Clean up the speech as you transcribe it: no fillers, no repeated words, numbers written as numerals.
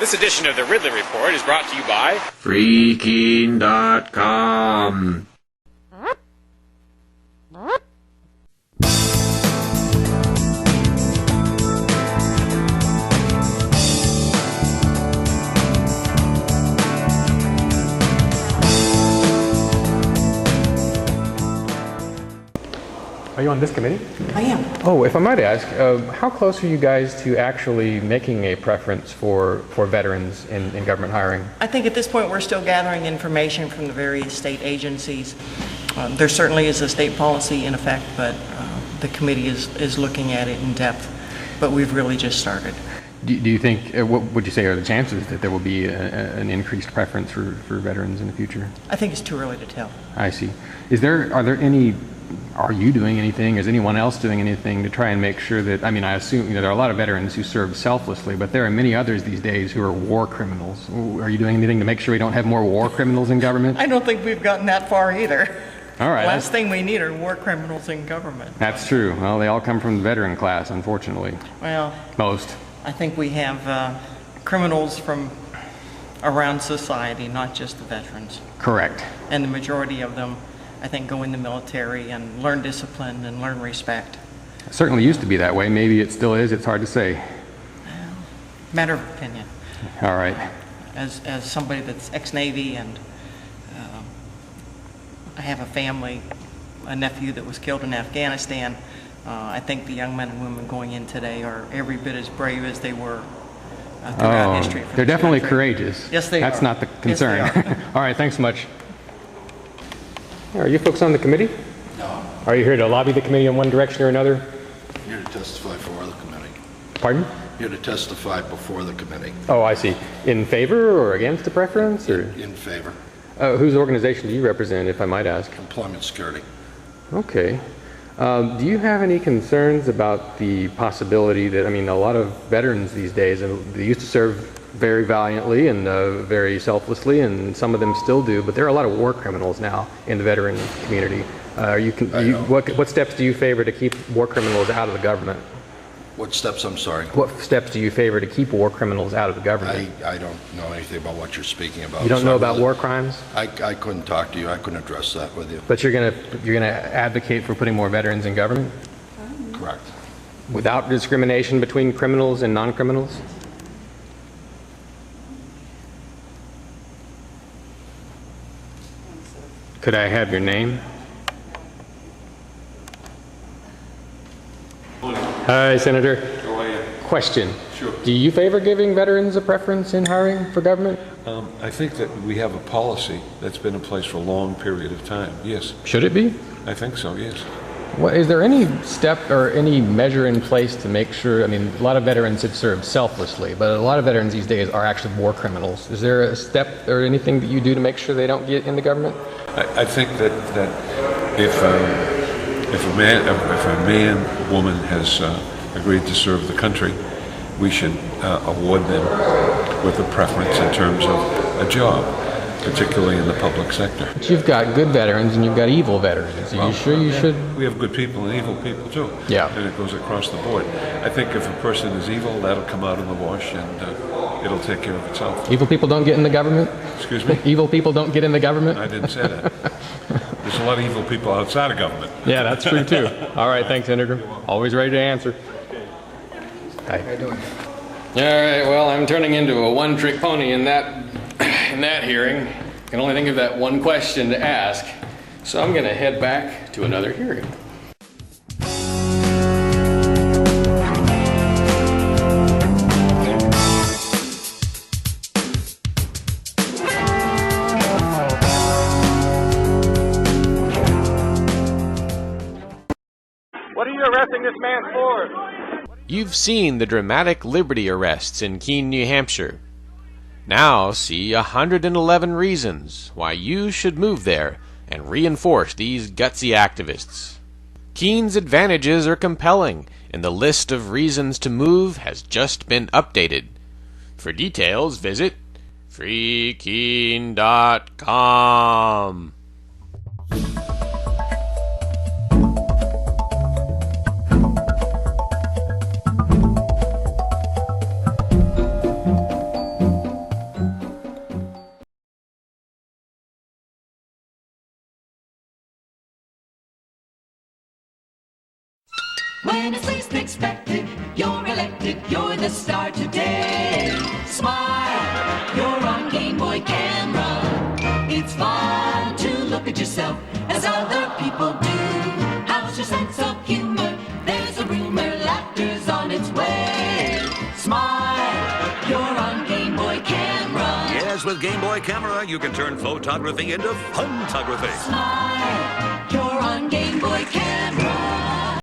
This edition of the Ridley Report is brought to you by Freaking.com. Are you on this committee? I am. Oh, if I might ask, how close are you guys to actually making a preference for veterans in government hiring? I think at this point we're still gathering information from the various state agencies. There certainly is a state policy in effect, but the committee is looking at it in depth, but we've really just started. Do you think, what would you say are the chances that there will be an increased preference for veterans in the future? I think it's too early to tell. I see. Are you doing anything? Is anyone else doing anything to try and make sure that, I assume there are a lot of veterans who serve selflessly, but there are many others these days who are war criminals. Are you doing anything to make sure we don't have more war criminals in government? I don't think we've gotten that far either. All right. Last thing we need are war criminals in government. That's true. Well, they all come from the veteran class, unfortunately. Well, most. I think we have criminals from around society, not just the veterans. Correct. And the majority of them, I think, go in the military and learn discipline and learn respect. It certainly used to be that way. Maybe it still is. It's hard to say. Well, matter of opinion. All right. As somebody that's ex-Navy, and I have a family, a nephew that was killed in Afghanistan, I think the young men and women going in today are every bit as brave as they were throughout history. They're definitely courageous. Yes, they are. That's not the concern. Yes, they are. All right, thanks so much. Are you folks on the committee? No. Are you here to lobby the committee in one direction or another? Here to testify for the committee. Pardon? Here to testify before the committee. Oh, I see. In favor or against a preference? Or? In favor. Whose organization do you represent, if I might ask? Employment security. Okay. Do you have any concerns about the possibility that, a lot of veterans these days, they used to serve very valiantly and very selflessly, and some of them still do, but there are a lot of war criminals now in the veteran community. What steps do you favor to keep war criminals out of the government? What steps, I'm sorry? What steps do you favor to keep war criminals out of the government? I don't know anything about what you're speaking about. You don't know about war crimes? I couldn't talk to you. I couldn't address that with you. But you're gonna advocate for putting more veterans in government? Correct. Without discrimination between criminals and non-criminals? Could I have your name? Hi, Senator. How are you? Question. Sure. Do you favor giving veterans a preference in hiring for government? I think that we have a policy that's been in place for a long period of time. Yes. Should it be? I think so, yes. Is there any step or any measure in place to make sure, a lot of veterans have served selflessly, but a lot of veterans these days are actually war criminals. Is there a step or anything that you do to make sure they don't get in the government? I think that if a man, woman has agreed to serve the country, we should award them with a preference in terms of a job, particularly in the public sector. But you've got good veterans and you've got evil veterans. Are you sure you should? We have good people and evil people too. Yeah. And it goes across the board. I think if a person is evil, that'll come out in the wash and it'll take care of itself. Evil people don't get in the government? Excuse me? Evil people don't get in the government? I didn't say that. There's a lot of evil people outside of government. Yeah, that's true too. All right, thanks, Senator. Always ready to answer. Hi. How you doing? All right, well, I'm turning into a one-trick pony in that hearing. I can only think of that one question to ask, so I'm going to head back to another hearing. What are you arresting this man for? You've seen the dramatic Liberty arrests in Keene, New Hampshire. Now see 111 reasons why you should move there and reinforce these gutsy activists. Keene's advantages are compelling, and the list of reasons to move has just been updated. For details, visit freekeene.com. When it's least expected, you're elected, you're the star today. Smile, you're on Game Boy camera. It's fun to look at yourself as other people do. How's your sense of humor? There's a rumor, laughter's on its way. Smile, you're on Game Boy camera. Yes, with Game Boy camera, you can turn photography into fun-tography. Smile, you're on Game Boy camera.